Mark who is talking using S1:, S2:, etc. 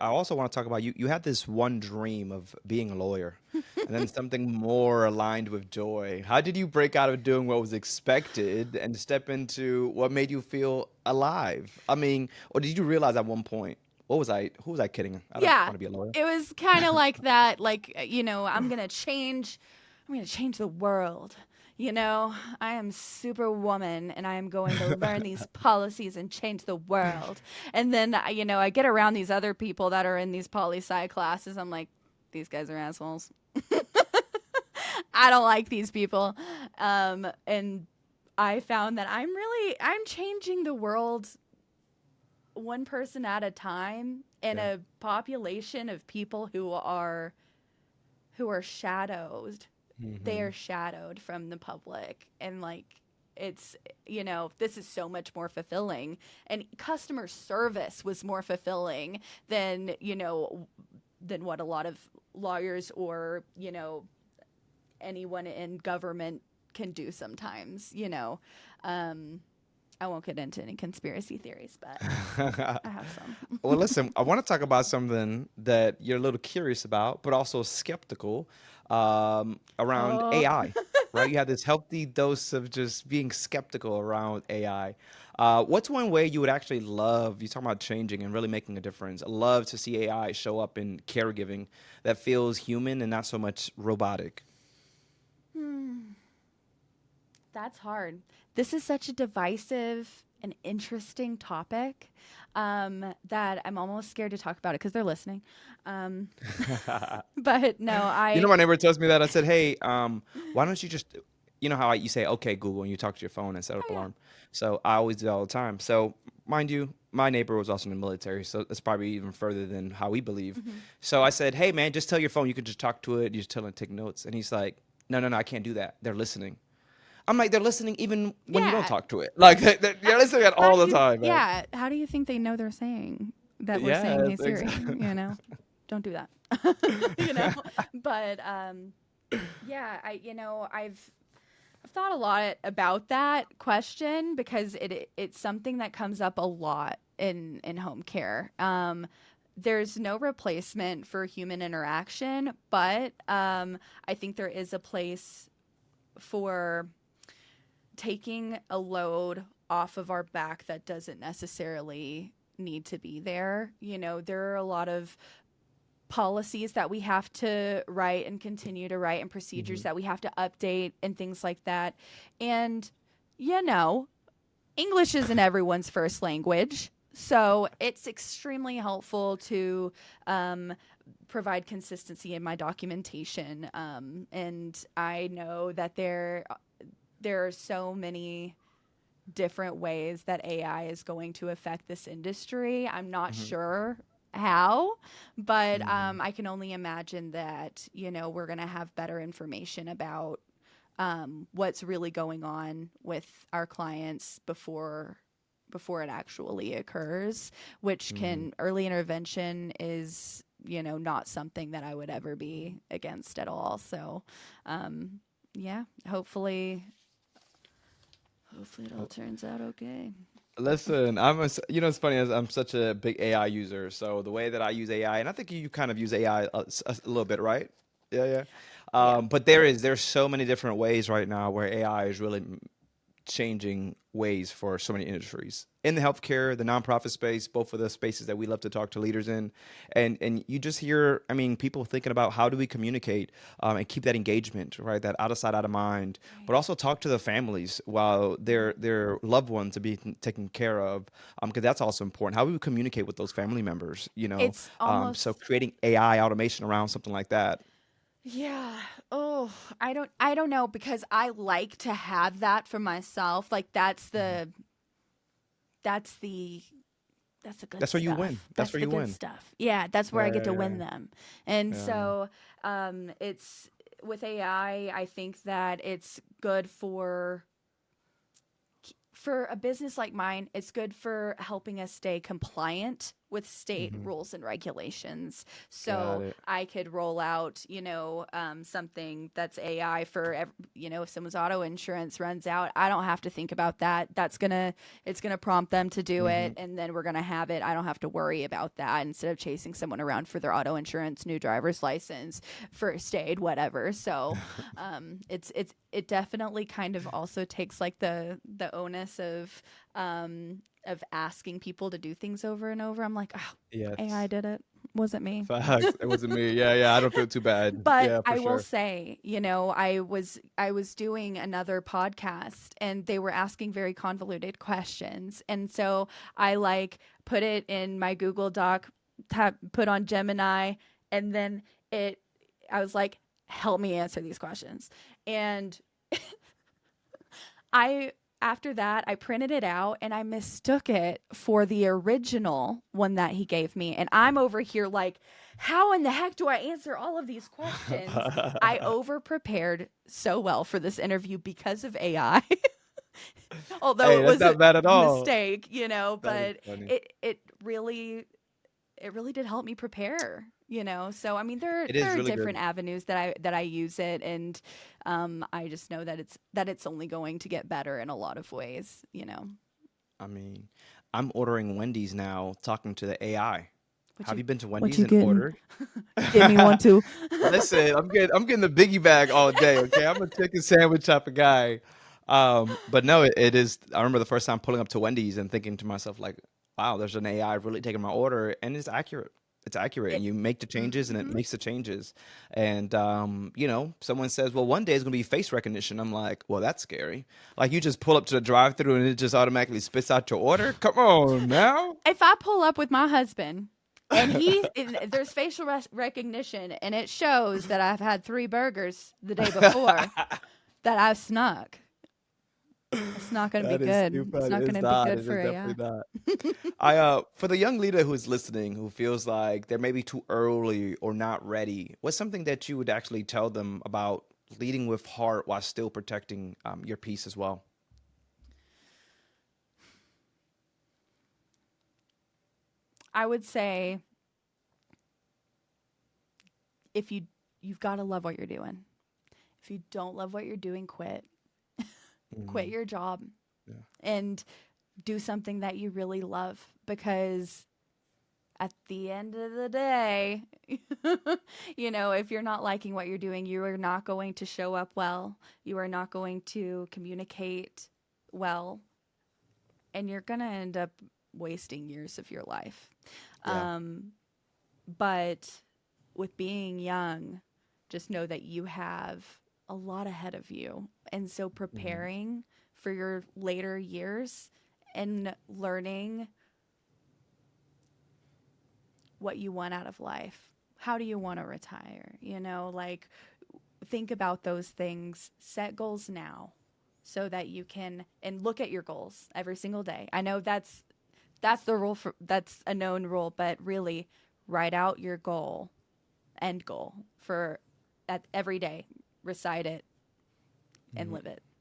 S1: I also want to talk about you had this one dream of being a lawyer, and then something more aligned with joy. How did you break out of doing what was expected and step into what made you feel alive? I mean, or did you realize at one point, what was I, who was I kidding? I don't
S2: Yeah,
S1: want to be a lawyer.
S2: it was kind of like that. Like, I'm gonna change the world. You know, I am Superwoman and I am going to learn these policies and change the world. And then, I get around these other people that are in these poli sci classes. I'm like, these guys are assholes. I don't like these people. And I found that I'm changing the world one person at a time in
S1: Yeah.
S2: a population of people who are shadowed. They
S1: Hmm.
S2: are shadowed from the public, and like it's this is so much more fulfilling, and customer service was more fulfilling than than what a lot of lawyers or anyone in government can do sometimes. um I won't get into any conspiracy theories, but I have some.
S1: Well, listen, I want to talk about something that you're a little curious about, but also skeptical around
S2: Oh.
S1: AI, right? You have this healthy dose of just being skeptical around AI. What's one way you would actually love, you talking about changing and really making a difference, love to see AI show up in caregiving that feels human and not so much robotic?
S2: Hmm. That's hard. This is such a divisive and interesting topic, that I'm almost scared to talk about it because they're listening. Um, but no,
S1: You know,
S2: I
S1: my neighbor tells me that. I said, "Hey, why don't you just, you know how you say, okay, Google, and you talk to your phone and set up
S2: oh
S1: alarm." So I always do that all the time. So mind you, my neighbor was also in the military, so it's probably even further than how we believe.
S2: yeah. Hmm.
S1: So I said, "Hey, man, just tell your phone. You can just talk to it. You just tell it to take notes." And he's like, "No, no, no, I can't do that. They're listening." I'm like, "They're listening even when you don't
S2: Yeah.
S1: talk to it. Like they're listening at
S2: How
S1: all
S2: do
S1: the
S2: you?
S1: time, man."
S2: Yeah. How do you think they know they're saying that we're saying,
S1: Yes,
S2: "Hey Siri"?
S1: exactly.
S2: Don't do that. you know. But yeah, I've thought a lot about that question because it's something that comes up a lot in home care. There's no replacement for human interaction, but I think there is a place for taking a load off of our back that doesn't necessarily need to be there. There are a lot of policies that we have to write and continue to write and procedures
S1: Hmm.
S2: that we have to update and things like that. And, you know, English isn't everyone's first language. So it's extremely helpful to um, provide consistency in my documentation. And I know that there are so many different ways that AI is going to affect this industry. I'm not
S1: Hmm.
S2: sure how, but
S1: Hmm.
S2: I can only imagine that, we're going to have better information about what's really going on with our clients before it actually occurs, which
S1: Hmm.
S2: can early intervention is not something that I would ever be against at all. So yeah, hopefully it all turns out okay.
S1: Listen, you know, it's funny as I'm such a big AI user. So the way that I use AI, and I think you kind of use AI a little bit, right? Yeah, yeah.
S2: Yeah.
S1: But there's so many different ways right now where AI is really changing ways for so many industries in the healthcare, the nonprofit space, both of the spaces that we love to talk to leaders in, and you just hear, I mean, people thinking about how do we communicate and keep that engagement, right? That out of sight, out of mind, but
S2: Right.
S1: also talk to the families while their loved ones are being taken care of, because that's also important. How do we communicate with those family members, you know?
S2: It's
S1: So
S2: almost
S1: creating AI automation around something like that.
S2: yeah. Oh, I don't know because I like to have that for myself. Like
S1: Mhm.
S2: that's the that's the good
S1: That's where you win.
S2: stuff.
S1: That's
S2: That's
S1: where
S2: the
S1: you
S2: good
S1: win.
S2: stuff. Yeah, that's where I
S1: Yeah,
S2: get
S1: yeah,
S2: to
S1: yeah,
S2: win them. And
S1: yeah.
S2: so it's with AI, I think that it's good for a business like mine, it's good for helping us stay compliant with state
S1: Hmm.
S2: rules and regulations.
S1: Got
S2: So
S1: it.
S2: I could roll out, something that's AI for, if someone's auto insurance runs out, I don't have to think about that. It's gonna prompt them to do
S1: Hmm.
S2: it, and then we're gonna have it. I don't have to worry about that instead of chasing someone around for their auto insurance, new driver's license, first aid, whatever. So, it definitely kind of also takes like the onus of asking people to do things over and over. I'm like, oh, AI
S1: Yes.
S2: did it. Wasn't me.
S1: Facts. It wasn't me. Yeah, yeah. I don't feel too bad.
S2: But
S1: Yeah, for
S2: I will
S1: sure.
S2: say, I was doing another podcast and they were asking very convoluted questions. And so I like put it in my Google Doc, put on Gemini, and then it I was like, help me answer these questions. And I after that, I printed it out and I mistook it for the original one that he gave me. And I'm over here like, how in the heck do I answer all of these questions? I over prepared so well for this interview because of AI. Although
S1: Hey,
S2: it
S1: that's
S2: was a
S1: not bad at all.
S2: mistake,
S1: That is
S2: but
S1: funny.
S2: it really did help me prepare. So I mean
S1: It
S2: there
S1: is
S2: are
S1: really
S2: different
S1: good.
S2: avenues that I use it, and I just know that it's only going to get better in a lot of ways.
S1: I mean, I'm ordering Wendy's now, talking to the AI.
S2: What
S1: Have
S2: you
S1: you been to
S2: what
S1: Wendy's
S2: you
S1: and
S2: getting?
S1: ordered?
S2: Get me one too.
S1: Listen, I'm getting the biggie bag all day. Okay, I'm a chicken sandwich type of guy. But no, it is. I remember the first time pulling up to Wendy's and thinking to myself like, "Wow, there's an AI really taking my order, and it's accurate. It's accurate, and
S2: It
S1: you make the changes, and it
S2: mhm.
S1: makes the changes." And someone says, "Well, one day it's gonna be face recognition." I'm like, "Well, that's scary. Like you just pull up to the drive-through and it just automatically spits out your order. Come on now."
S2: If I pull up with my husband and there's facial recognition and it shows that I've had 3 burgers the day before that I've snuck, it's not going to be
S1: That is too
S2: good. It's
S1: funny.
S2: not going
S1: It's
S2: to be
S1: not.
S2: good
S1: It
S2: for
S1: is
S2: AI.
S1: definitely not. I for the young leader who's listening, who feels like they're maybe too early or not ready, what's something that you would actually tell them about leading with heart while still protecting your peace as well?
S2: I would say if you've got to love what you're doing. If you don't love what you're doing, quit. Quit
S1: Hmm.
S2: your job
S1: Yeah.
S2: and do something that you really love, because at the end of the day, if you're not liking what you're doing, you are not going to show up well. You are not going to communicate well, and you're going to end up wasting years of your life.
S1: Yeah.
S2: Um, but with being young, just know that you have a lot ahead of you. And so
S1: Hmm.
S2: preparing for your later years and learning what you want out of life. How do you want to retire? Like think about those things, set goals now so that you can and look at your goals every single day. I know that's the rule that's a known rule, but really write out your end goal for that every day, recite it and
S1: Hmm.
S2: live it.